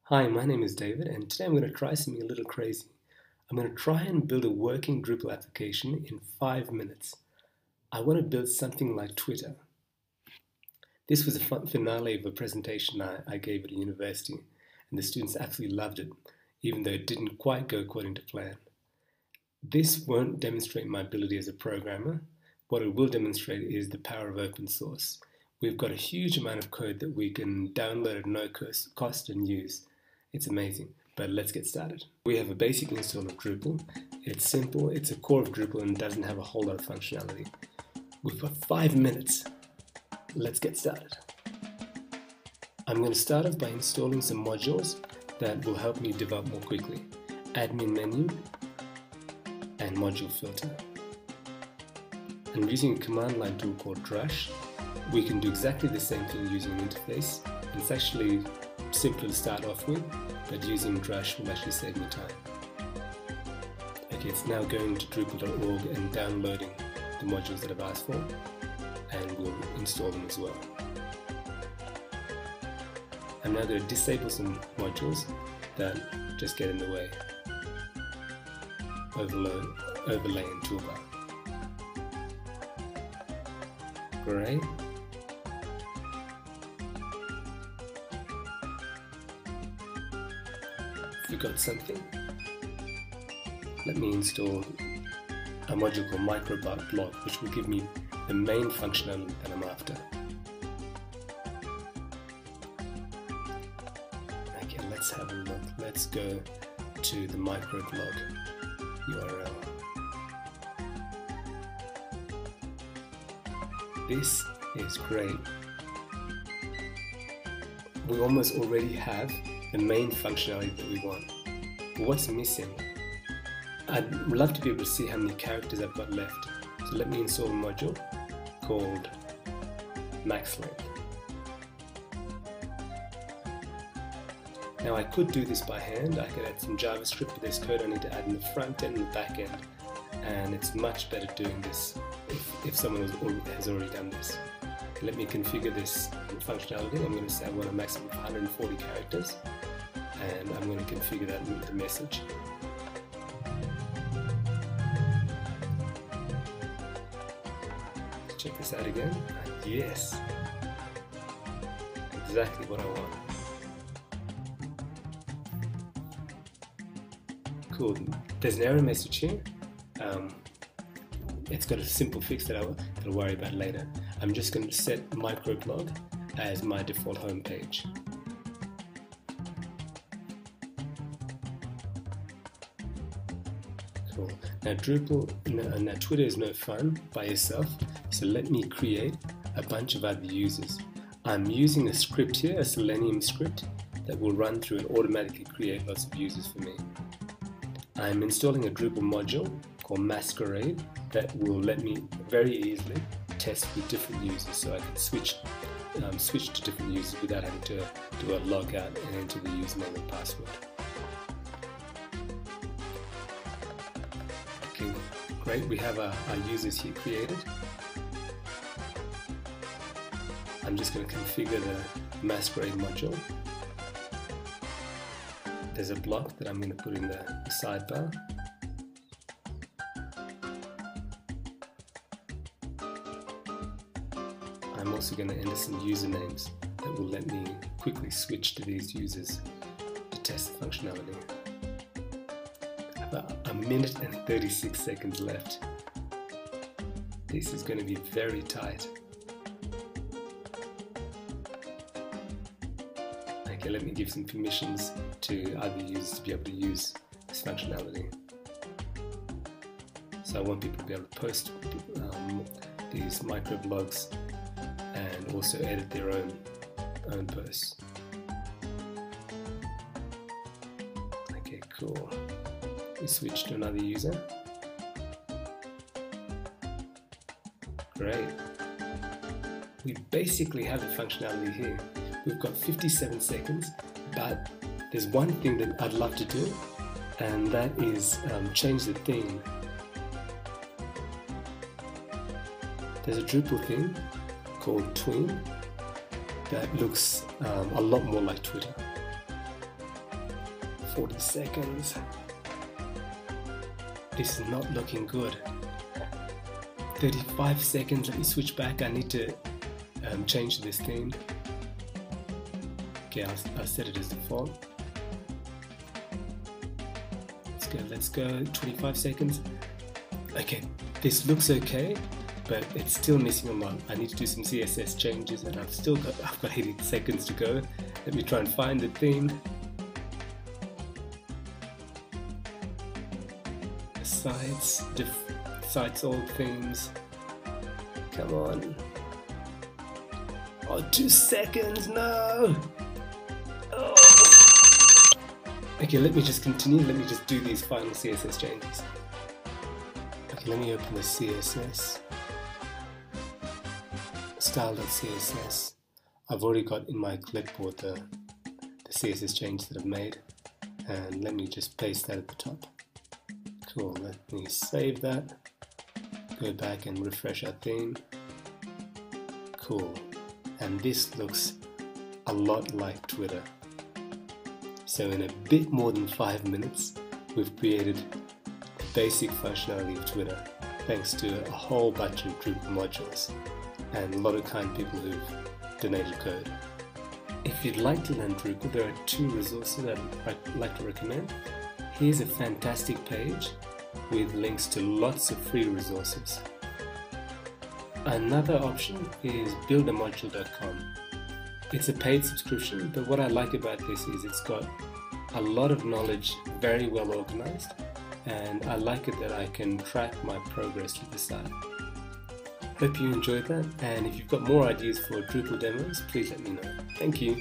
Hi, my name is David, and today I'm going to try something a little crazy. I'm going to try and build a working Drupal application in 5 minutes. I want to build something like Twitter. This was a finale of a presentation I gave at a university, and the students absolutely loved it, even though it didn't quite go according to plan. This won't demonstrate my ability as a programmer. What it will demonstrate is the power of open source. We've got a huge amount of code that we can download at no cost and use. It's amazing, but let's get started. We have a basic install of Drupal. It's simple, it's a core of Drupal and doesn't have a whole lot of functionality. We've got 5 minutes. Let's get started. I'm going to start off by installing some modules that will help me develop more quickly. Admin menu and module filter. And using a command line tool called Drush, we can do exactly the same thing using an interface. It's actually simpler to start off with, but using Drush will actually save me time. Okay, it's now going to Drupal.org and downloading the modules that I've asked for, and we'll install them as well. I'm now going to disable some modules that just get in the way. Overlay and toolbar. Great. Forgot something. Let me install a module called microblog, which will give me the main functionality that I'm after. Okay, let's have a look. Let's go to the microblog URL. This is great. We almost already have the main functionality that we want. But what's missing? I'd love to be able to see how many characters I've got left. So let me install a module called max length. Now I could do this by hand. I could add some JavaScript, but there's code I need to add in the front end and the back end. And it's much better doing this if someone has already done this. Let me configure this functionality. I'm going to say I want a maximum of 140 characters, and I'm going to configure that with the message. Let's check this out again. Yes, exactly what I want. Cool. There's an error message here. It's got a simple fix that I'll worry about later. I'm just going to set microblog as my default home page. Cool. Now Twitter is no fun by itself, so let me create a bunch of other users. I'm using a script here, a Selenium script, that will run through and automatically create lots of users for me. I'm installing a Drupal module called Masquerade that will let me very easily test with different users, so I can switch to different users without having to do a logout and enter the username and password. Okay, great, we have our users here created. I'm just going to configure the Masquerade module. There's a block that I'm going to put in the sidebar. I'm also going to enter some usernames that will let me quickly switch to these users to test the functionality. About 1 minute and 36 seconds left. This is going to be very tight. Okay, let me give some permissions to other users to be able to use this functionality. So I want people to be able to post these microblogs and also edit their own posts. Okay, cool. We switch to another user. Great. We basically have the functionality here. We've got 57 seconds, but there's one thing that I'd love to do, and that is change the theme. There's a Drupal theme called Tween that looks a lot more like Twitter. 40 seconds. This is not looking good. 35 seconds, let me switch back. I need to change this theme. Okay, I'll set it as default. Let's go, 25 seconds. Okay, this looks okay, but it's still missing a lot. I need to do some CSS changes, and I've got 80 seconds to go. Let me try and find the theme. Sites, old themes. Come on. Oh, 2 seconds, no! Oh. Okay, let me just continue. Let me just do these final CSS changes. Okay, let me open the CSS. Style.css. I've already got in my clipboard the CSS changes that I've made. And let me just paste that at the top. Cool, let me save that. Go back and refresh our theme. Cool. And this looks a lot like Twitter. So in a bit more than 5 minutes, we've created the basic functionality of Twitter, thanks to a whole bunch of Drupal modules and a lot of kind people who've donated code. If you'd like to learn Drupal, there are 2 resources that I'd like to recommend. Here's a fantastic page with links to lots of free resources. Another option is buildamodule.com. It's a paid subscription, but what I like about this is it's got a lot of knowledge, very well organized, and I like it that I can track my progress with the site. Hope you enjoyed that, and if you've got more ideas for Drupal demos, please let me know. Thank you.